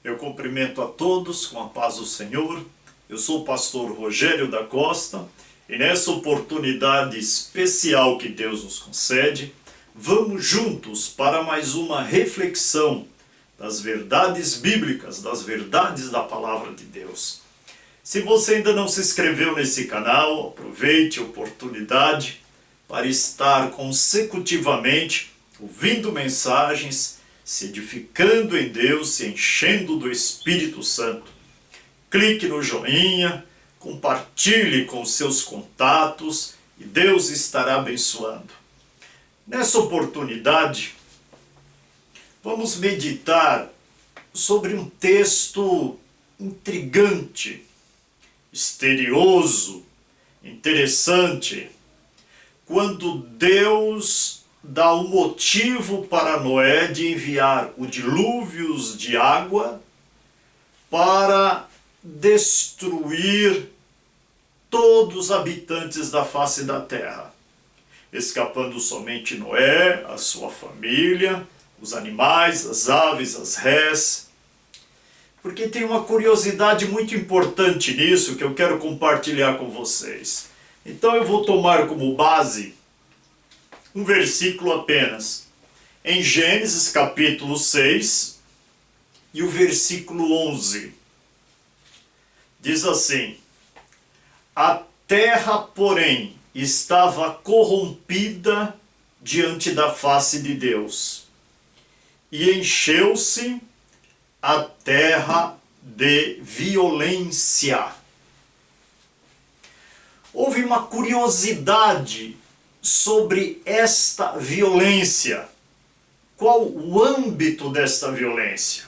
Eu cumprimento a todos com a paz do Senhor. Eu sou o pastor Rogério da Costa e nessa oportunidade especial que Deus nos concede, vamos juntos para mais uma reflexão das verdades bíblicas, das verdades da Palavra de Deus. Se você ainda não se inscreveu nesse canal, aproveite a oportunidade para estar consecutivamente ouvindo mensagens, se edificando em Deus, se enchendo do Espírito Santo. Clique no joinha, compartilhe com seus contatos e Deus estará abençoando. Nessa oportunidade, vamos meditar sobre um texto intrigante, misterioso, interessante, quando Deus dá um motivo para Noé de enviar o dilúvio de água para destruir todos os habitantes da face da terra, escapando somente Noé, a sua família, os animais, as aves, as rés. Porque tem uma curiosidade muito importante nisso que eu quero compartilhar com vocês. Então eu vou tomar como base um versículo apenas, em Gênesis capítulo 6 e o versículo 11. Diz assim: a terra, porém, estava corrompida diante da face de Deus, e encheu-se a terra de violência. Houve uma curiosidade sobre esta violência. Qual o âmbito desta violência?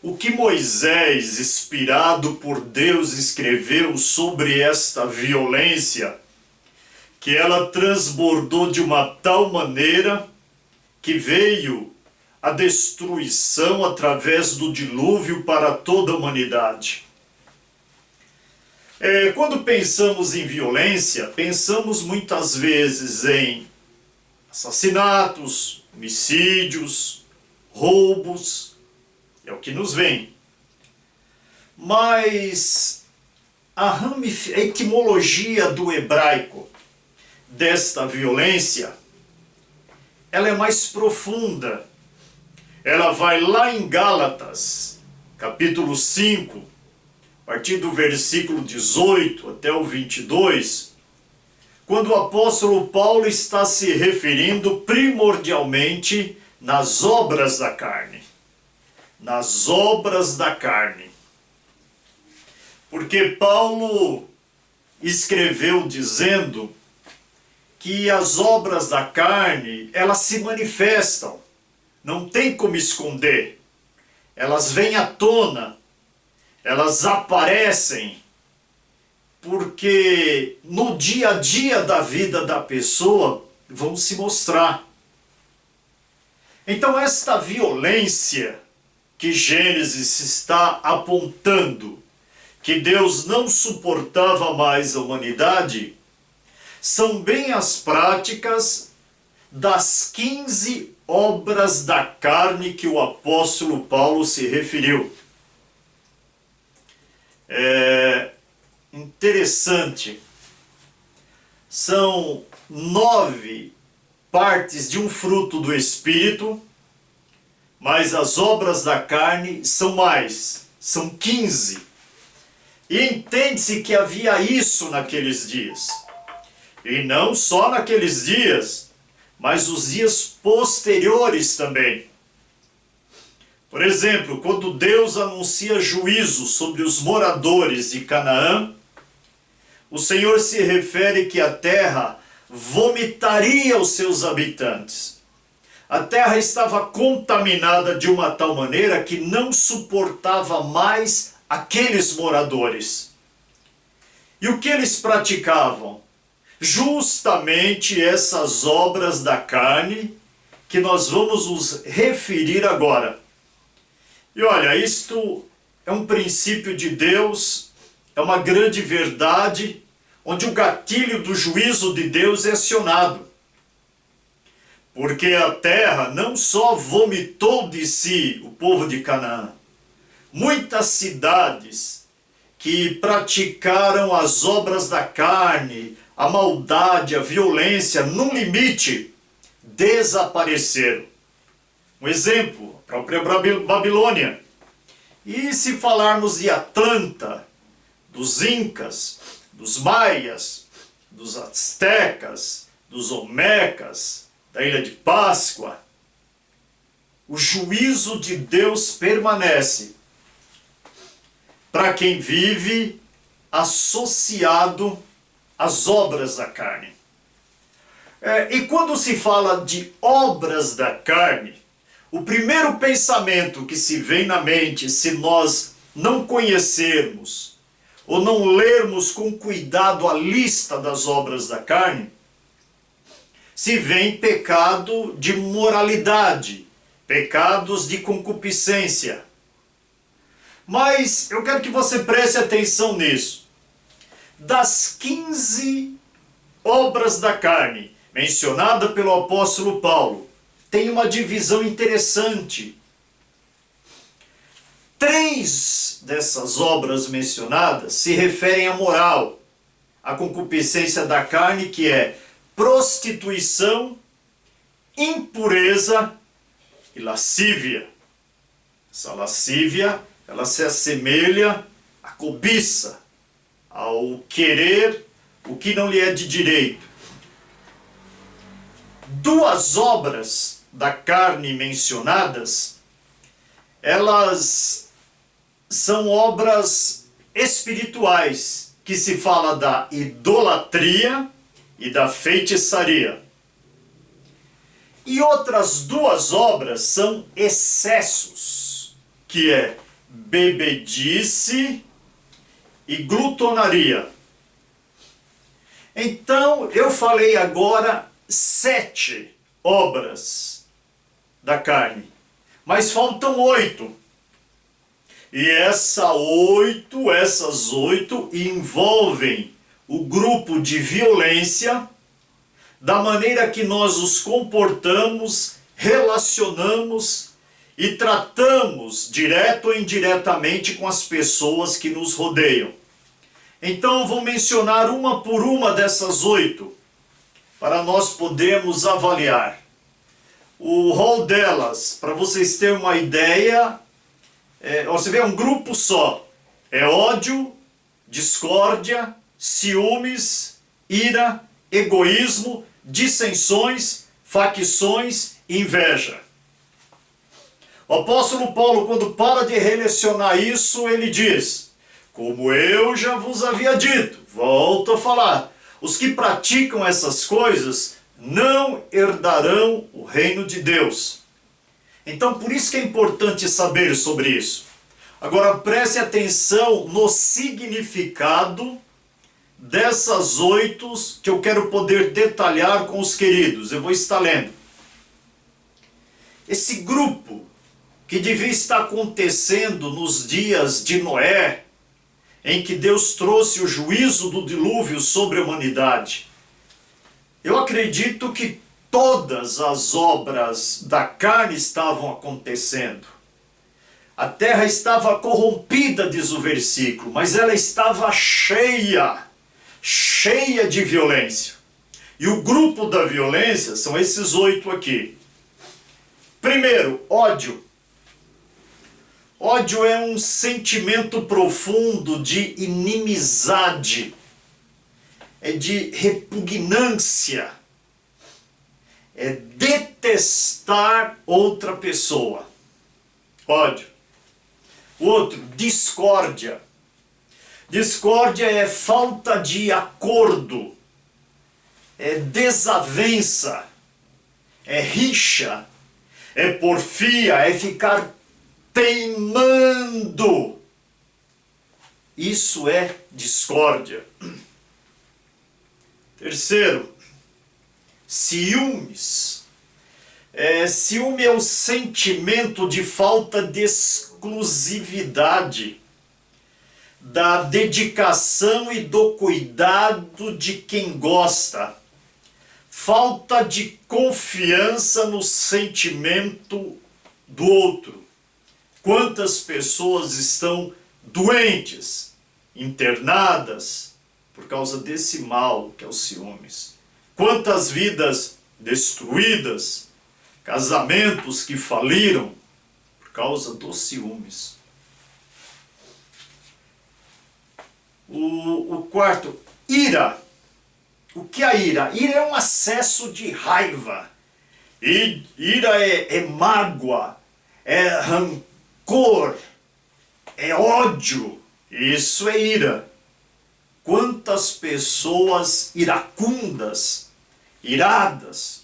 O que Moisés, inspirado por Deus, escreveu sobre esta violência, que ela transbordou de uma tal maneira que veio a destruição através do dilúvio para toda a humanidade. Quando pensamos em violência, pensamos muitas vezes em assassinatos, homicídios, roubos, é o que nos vem. Mas a etimologia do hebraico desta violência, ela é mais profunda. Ela vai lá em Gálatas, capítulo 5, a partir do versículo 18 até o 22, quando o apóstolo Paulo está se referindo primordialmente nas obras da carne. Nas obras da carne. Porque Paulo escreveu dizendo que as obras da carne, elas se manifestam, não tem como esconder, elas vêm à tona, elas aparecem, porque no dia a dia da vida da pessoa vão se mostrar. Então esta violência que Gênesis está apontando, que Deus não suportava mais a humanidade, são bem as práticas das 15 obras da carne que o apóstolo Paulo se referiu. Interessante. São 9 partes de um fruto do Espírito, mas as obras da carne são mais, são 15. E entende-se que havia isso naqueles dias. E não só naqueles dias, mas os dias posteriores também. Por exemplo, quando Deus anuncia juízo sobre os moradores de Canaã, o Senhor se refere que a terra vomitaria os seus habitantes. A terra estava contaminada de uma tal maneira que não suportava mais aqueles moradores. E o que eles praticavam? Justamente essas obras da carne que nós vamos nos referir agora. E olha, isto é um princípio de Deus, é uma grande verdade, onde o gatilho do juízo de Deus é acionado. Porque a terra não só vomitou de si o povo de Canaã, muitas cidades que praticaram as obras da carne, a maldade, a violência, num limite, desapareceram. Um exemplo, a própria Babilônia. E se falarmos de Atlanta, dos Incas, dos Maias, dos Aztecas, dos Olmecas, da Ilha de Páscoa, o juízo de Deus permanece para quem vive associado às obras da carne. E quando se fala de obras da carne, o primeiro pensamento que se vem na mente, se nós não conhecermos ou não lermos com cuidado a lista das obras da carne, se vem pecado de moralidade, pecados de concupiscência. Mas eu quero que você preste atenção nisso. Das 15 obras da carne mencionadas pelo apóstolo Paulo, tem uma divisão interessante. 3 dessas obras mencionadas se referem à moral, à concupiscência da carne, que é prostituição, impureza e lascívia. Essa lascívia, ela se assemelha à cobiça, ao querer o que não lhe é de direito. 2 obras da carne mencionadas, elas são obras espirituais, que se fala da idolatria e da feitiçaria. E outras 2 obras são excessos, que é bebedice e glutonaria. Então, eu falei agora 7 obras da carne, mas faltam 8. E essas 8 envolvem o grupo de violência, da maneira que nós nos comportamos, relacionamos e tratamos direto ou indiretamente com as pessoas que nos rodeiam. Então eu vou mencionar uma por uma dessas 8, para nós podermos avaliar. O rol delas, para vocês terem uma ideia, você vê um grupo só. É ódio, discórdia, ciúmes, ira, egoísmo, dissensões, facções e inveja. O apóstolo Paulo, quando para de relacionar isso, ele diz: como eu já vos havia dito, volto a falar, os que praticam essas coisas não herdarão o reino de Deus. Então, por isso que é importante saber sobre isso. Agora, preste atenção no significado dessas 8 que eu quero poder detalhar com os queridos. Eu vou estar lendo. Esse grupo que devia estar acontecendo nos dias de Noé, em que Deus trouxe o juízo do dilúvio sobre a humanidade. Eu acredito que todas as obras da carne estavam acontecendo. A terra estava corrompida, diz o versículo, mas ela estava cheia de violência. E o grupo da violência são esses 8 aqui. Primeiro, ódio. Ódio é um sentimento profundo de inimizade, é de repugnância, é detestar outra pessoa. Ódio. Outro, discórdia. Discórdia é falta de acordo, é desavença, é rixa, é porfia, é ficar teimando. Isso é discórdia. Terceiro, ciúmes. Ciúme é o sentimento de falta de exclusividade, da dedicação e do cuidado de quem gosta. Falta de confiança no sentimento do outro. Quantas pessoas estão doentes, internadas, por causa desse mal que é o ciúmes? Quantas vidas destruídas, casamentos que faliram por causa dos ciúmes? O quarto, ira. O que é ira? Ira é um acesso de raiva. E ira é mágoa, é rancor, é ódio. Isso é ira. Quantas pessoas iracundas, iradas,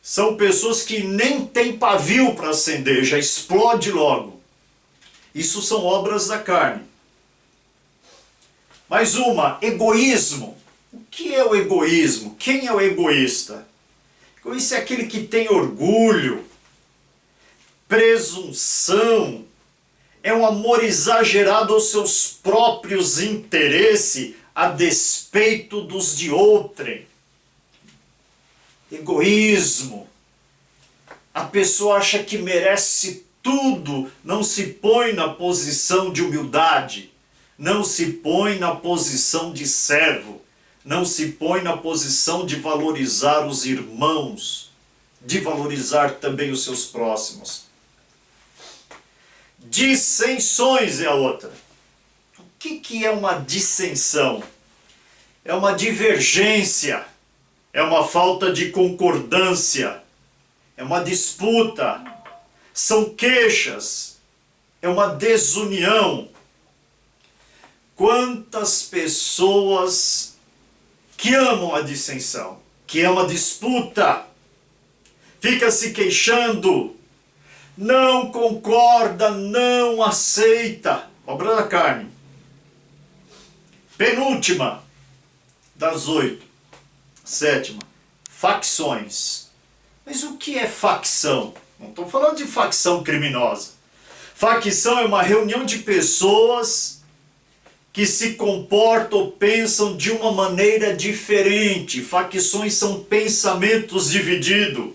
são pessoas que nem têm pavio para acender, já explode logo. Isso são obras da carne. Mais uma, egoísmo. O que é o egoísmo? Quem é o egoísta? O egoísta é aquele que tem orgulho, presunção, é um amor exagerado aos seus próprios interesses a despeito dos de outrem. Egoísmo. A pessoa acha que merece tudo, não se põe na posição de humildade, não se põe na posição de servo, não se põe na posição de valorizar os irmãos, de valorizar também os seus próximos. Dissensões é a outra. O que é uma dissensão? É uma divergência, é uma falta de concordância, é uma disputa, são queixas, é uma desunião. Quantas pessoas que amam a dissensão, que amam a disputa, fica se queixando, não concorda, não aceita, obra da carne. Penúltima das 8, sétima, facções. Mas o que é facção? Não estou falando de facção criminosa. Facção é uma reunião de pessoas que se comportam ou pensam de uma maneira diferente. Facções são pensamentos divididos.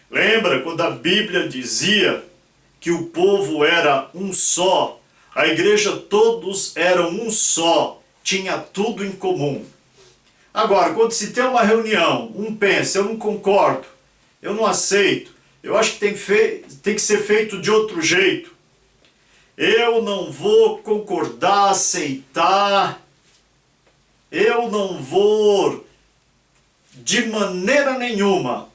Lembra quando a Bíblia dizia que o povo era um só, a igreja todos eram um só, tinha tudo em comum. Agora, quando se tem uma reunião, um pensa, eu não concordo, eu não aceito, eu acho que tem que ser feito de outro jeito, eu não vou concordar, aceitar, eu não vou de maneira nenhuma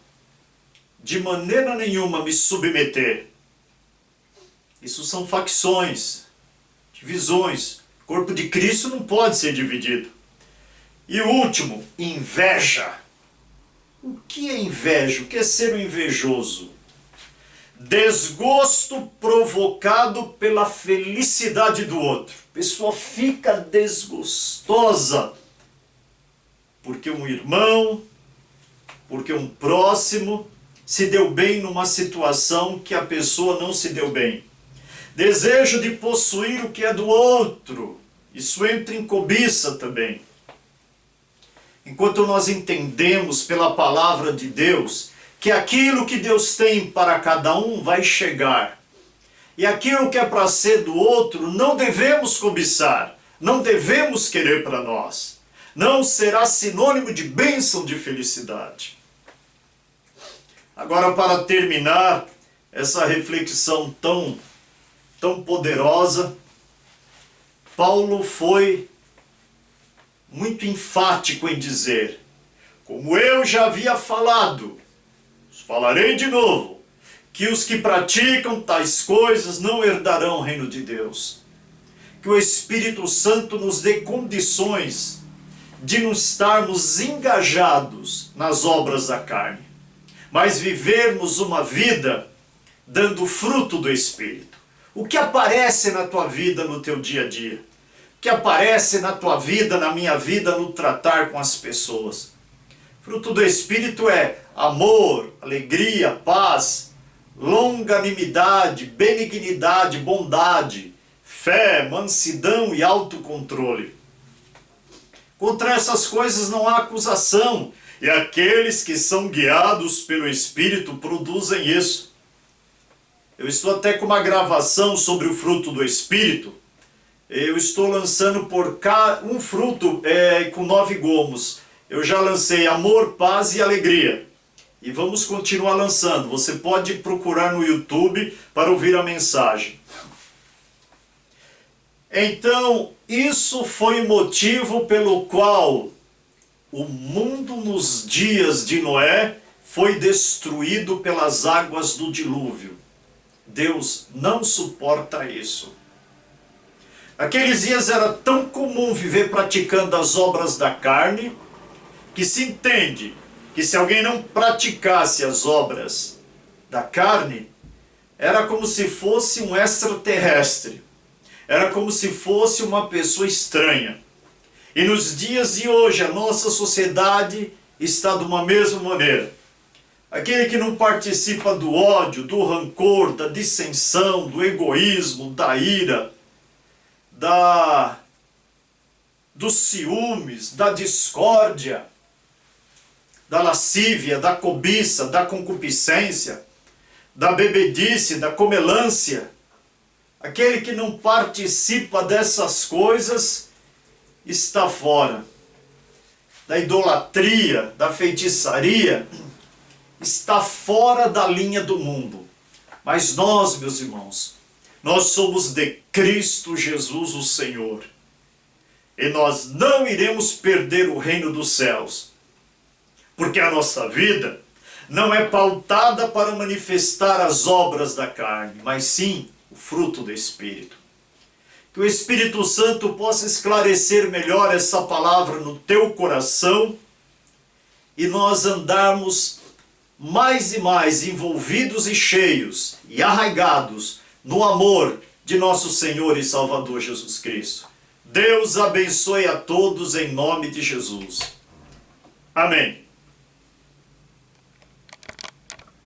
me submeter. Isso são facções, divisões. O corpo de Cristo não pode ser dividido. E o último, inveja. O que é inveja? O que é ser um invejoso? Desgosto provocado pela felicidade do outro. A pessoa fica desgostosa porque um irmão, porque um próximo se deu bem numa situação que a pessoa não se deu bem. Desejo de possuir o que é do outro. Isso entra em cobiça também. Enquanto nós entendemos pela palavra de Deus que aquilo que Deus tem para cada um vai chegar, e aquilo que é para ser do outro não devemos cobiçar, não devemos querer para nós, não será sinônimo de bênção, de felicidade. Agora, para terminar essa reflexão tão poderosa, Paulo foi muito enfático em dizer, como eu já havia falado, falarei de novo, que os que praticam tais coisas não herdarão o reino de Deus. Que o Espírito Santo nos dê condições de não estarmos engajados nas obras da carne, mas vivermos uma vida dando fruto do Espírito. O que aparece na tua vida no teu dia a dia? O que aparece na tua vida, na minha vida, no tratar com as pessoas? Fruto do Espírito é amor, alegria, paz, longanimidade, benignidade, bondade, fé, mansidão e autocontrole. Contra essas coisas não há acusação, e aqueles que são guiados pelo Espírito produzem isso. Eu estou até com uma gravação sobre o fruto do Espírito. Eu estou lançando por um fruto com 9 gomos. Eu já lancei amor, paz e alegria. E vamos continuar lançando. Você pode procurar no YouTube para ouvir a mensagem. Então, isso foi o motivo pelo qual o mundo nos dias de Noé foi destruído pelas águas do dilúvio. Deus não suporta isso. Aqueles dias era tão comum viver praticando as obras da carne, que se entende que se alguém não praticasse as obras da carne, era como se fosse um extraterrestre, era como se fosse uma pessoa estranha. E nos dias de hoje a nossa sociedade está de uma mesma maneira. Aquele que não participa do ódio, do rancor, da dissensão, do egoísmo, da ira, dos ciúmes, da discórdia, da lascívia, da cobiça, da concupiscência, da bebedice, da comelância. Aquele que não participa dessas coisas está fora. Da idolatria, da feitiçaria, está fora da linha do mundo. Mas nós, meus irmãos, nós somos de Cristo Jesus, o Senhor. E nós não iremos perder o reino dos céus. Porque a nossa vida não é pautada para manifestar as obras da carne, mas sim o fruto do Espírito. Que o Espírito Santo possa esclarecer melhor essa palavra no teu coração e nós andarmos mais e mais envolvidos e cheios e arraigados no amor de nosso Senhor e Salvador Jesus Cristo. Deus abençoe a todos em nome de Jesus. Amém.